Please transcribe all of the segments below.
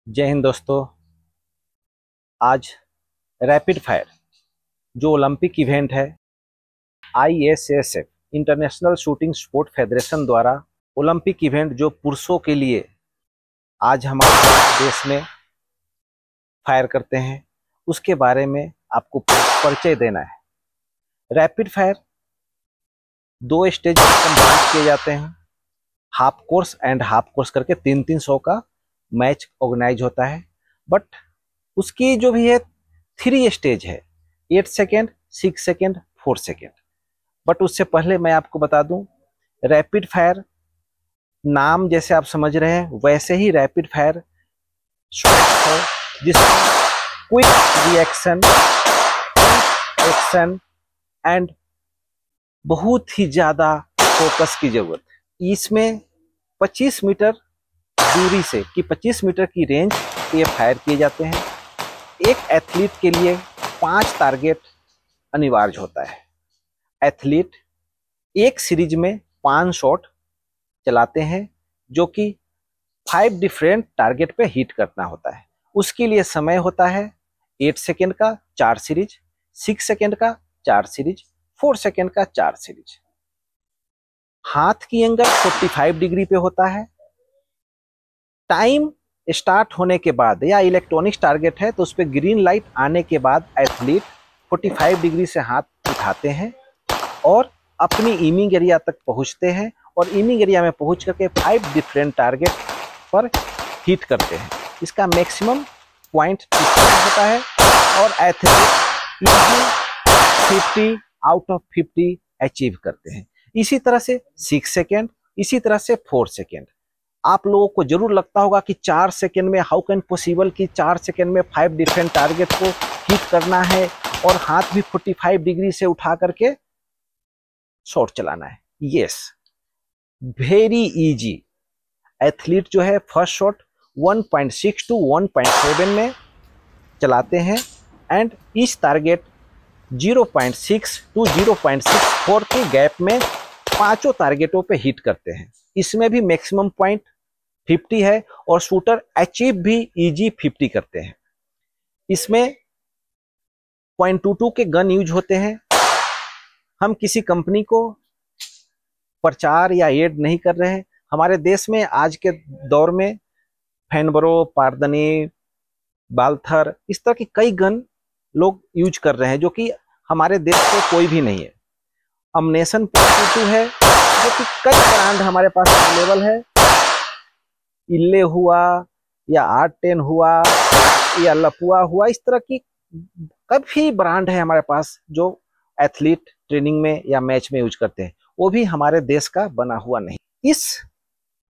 जय हिंद दोस्तों। आज रैपिड फायर जो ओलंपिक इवेंट है ISSF international shooting sport federation द्वारा ओलंपिक इवेंट जो पुरुषों के लिए आज हमारे देश में फायर करते हैं उसके बारे में आपको परिचय देना है। रैपिड फायर 2 स्टेज में कंप्लीट किए जाते हैं। Half course and half course करके 300 का मैच ऑर्गेनाइज होता है। बट उसकी जो भी है 3 स्टेज है, 8 सेकेंड, 6 सेकेंड, 4 सेकेंड। बट उससे पहले मैं आपको बता दूं, रैपिड फायर नाम जैसे आप समझ रहे हैं वैसे ही रैपिड फायर है जिसमें क्विक रिएक्शन, एक्शन एंड बहुत ही ज्यादा फोकस की जरूरत है। इसमें 25 मीटर दूरी से कि 25 मीटर की रेंज पे फायर किए जाते हैं। एक एथलीट के लिए 5 टारगेट अनिवार्य होता है। एथलीट एक सीरीज में 5 शॉट चलाते हैं जो कि 5 डिफरेंट टारगेट पे हिट करना होता है। उसके लिए समय होता है 8 सेकेंड का 4 सीरीज, 6 सेकेंड का 4 सीरीज, 4 सेकेंड का 4 सीरीज। हाथ की एंगल 45 डिग्री पे होता है। टाइम स्टार्ट होने के बाद या इलेक्ट्रॉनिक्स टारगेट है तो उस पर ग्रीन लाइट आने के बाद एथलीट 45 डिग्री से हाथ उठाते हैं और अपनी एमिंग एरिया तक पहुंचते हैं और एमिंग एरिया में पहुंच करके 5 डिफरेंट टारगेट पर हिट करते हैं। इसका मैक्सिमम पॉइंट होता है और एथलीट 50 आउट ऑफ 50 अचीव करते हैं। इसी तरह से 6 सेकेंड, इसी तरह से 4 सेकेंड। आप लोगों को जरूर लगता होगा कि 4 सेकेंड में हाउ कैन पॉसिबल कि 4 सेकेंड में 5 डिफरेंट टारगेट को हिट करना है और हाथ भी 45 डिग्री से उठा करके शॉट चलाना है। Yes, very easy. एथलीट जो है फर्स्ट शॉट 1.6 to 1.7 में चलाते हैं एंड इस टारगेट 0.6 to 0.64 के गैप में 5 टारगेटों पे हिट करते हैं। इसमें भी मैक्सिमम पॉइंट 50 है और शूटर अचीव भी इजी 50 करते हैं। इसमें 0.22 के गन यूज होते हैं। हम किसी कंपनी को प्रचार या एड नहीं कर रहे हैं। हमारे देश में आज के दौर में फैनब्रो, पारदनी, बाल्थर इस तरह की कई गन लोग यूज कर रहे हैं जो कि हमारे देश में कोई भी नहीं है। अमनेशन 0.22 है जो कि कई ब्रांड हमारे पास अवेलेबल है। इल्ले हुआ या R10 हुआ या लपुआ हुआ, इस तरह की काफी ब्रांड है हमारे पास जो एथलीट ट्रेनिंग में या मैच में यूज करते हैं। वो भी हमारे देश का बना हुआ नहीं। इस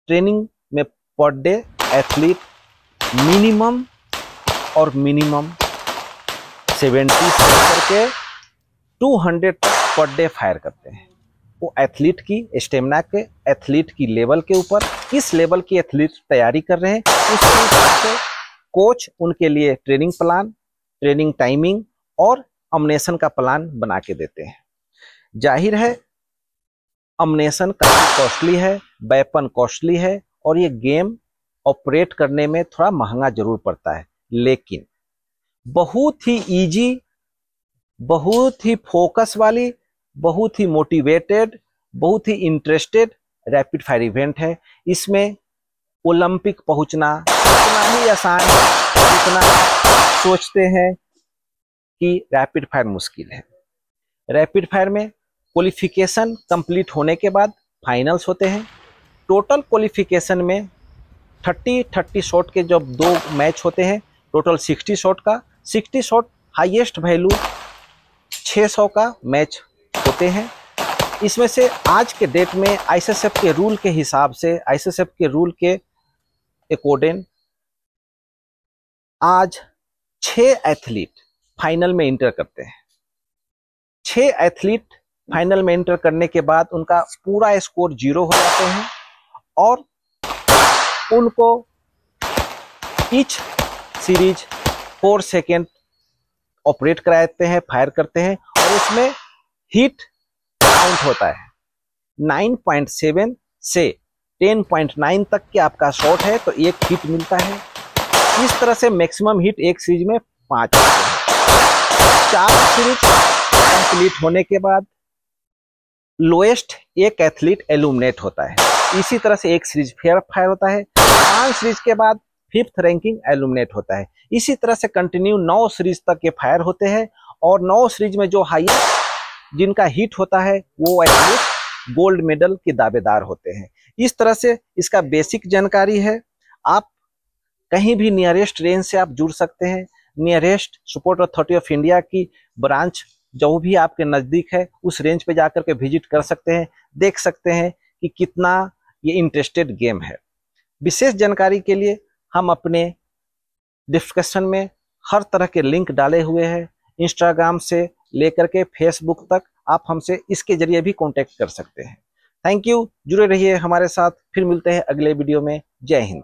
ट्रेनिंग में पर डे एथलीट मिनिमम और मिनिमम 70 से करके 200 तक पर डे फायर करते हैं। वो एथलीट की स्टेमिना के, एथलीट की लेवल के ऊपर, किस लेवल की एथलीट तैयारी कर रहे हैं उसके हिसाब से कोच उनके लिए ट्रेनिंग प्लान, ट्रेनिंग टाइमिंग और अमनेशन का प्लान बना के देते हैं। जाहिर है अमनेशन काफी कॉस्टली है, वेपन कॉस्टली है और ये गेम ऑपरेट करने में थोड़ा महंगा जरूर पड़ता है, लेकिन बहुत ही इजी, बहुत ही फोकस वाली, बहुत ही मोटिवेटेड, बहुत ही इंटरेस्टेड रैपिड फायर इवेंट है। इसमें ओलंपिक पहुंचना इतना ही आसान है जितना सोचते हैं कि रैपिड फायर मुश्किल है। रैपिड फायर में क्वालिफिकेशन कंप्लीट होने के बाद फाइनल्स होते हैं। टोटल क्वालिफिकेशन में 30 शॉट के जब 2 मैच होते हैं, टोटल 60 शॉट का, 60 शॉट हाईएस्ट वैल्यू 600 का मैच होते हैं। इसमें से आज के डेट में ISSF के रूल के हिसाब से, ISSF के रूल के अकॉर्डिंग आज 6 एथलीट फाइनल में इंटर करते हैं। 6 एथलीट फाइनल में इंटर करने के बाद उनका पूरा स्कोर 0 हो जाते हैं और उनको ईच सीरीज 4 सेकेंड ऑपरेट कराते हैं, फायर करते हैं और उसमें हिट काउंट होता है। 9.7 से 10.9 तक के आपका शॉट है तो 1 हिट मिलता है। इस तरह से मैक्सिमम हिट एक सीरीज में 5 होते हैं। 4 सीरीज कंप्लीट होने के बाद लोएस्ट एक एथलीट एलिमिनेट होता है। इसी तरह से एक सीरीज फेयर फायर होता है। 5 सीरीज के बाद 5th रैंकिंग एलिमिनेट होता है। इसी तरह से कंटिन्यू 9 सीरीज तक ये फायर होते हैं और 9 सीरीज में जो हाईएस्ट जिनका हिट होता है वो एथलीट गोल्ड मेडल के दावेदार होते हैं। इस तरह से इसका बेसिक जानकारी है। आप कहीं भी नियरेस्ट रेंज से आप जुड़ सकते हैं। Nearest sport authority of India की ब्रांच जो भी आपके नज़दीक है उस रेंज पे जाकर के विजिट कर सकते हैं, देख सकते हैं कि कितना ये इंटरेस्टेड गेम है। विशेष जानकारी के लिए हम अपने डिस्कशन में हर तरह के लिंक डाले हुए हैं। इंस्टाग्राम से लेकर के फेसबुक तक आप हमसे इसके जरिए भी कांटेक्ट कर सकते हैं। थैंक यू, जुड़े रहिए हमारे साथ। फिर मिलते हैं अगले वीडियो में। जय हिंद।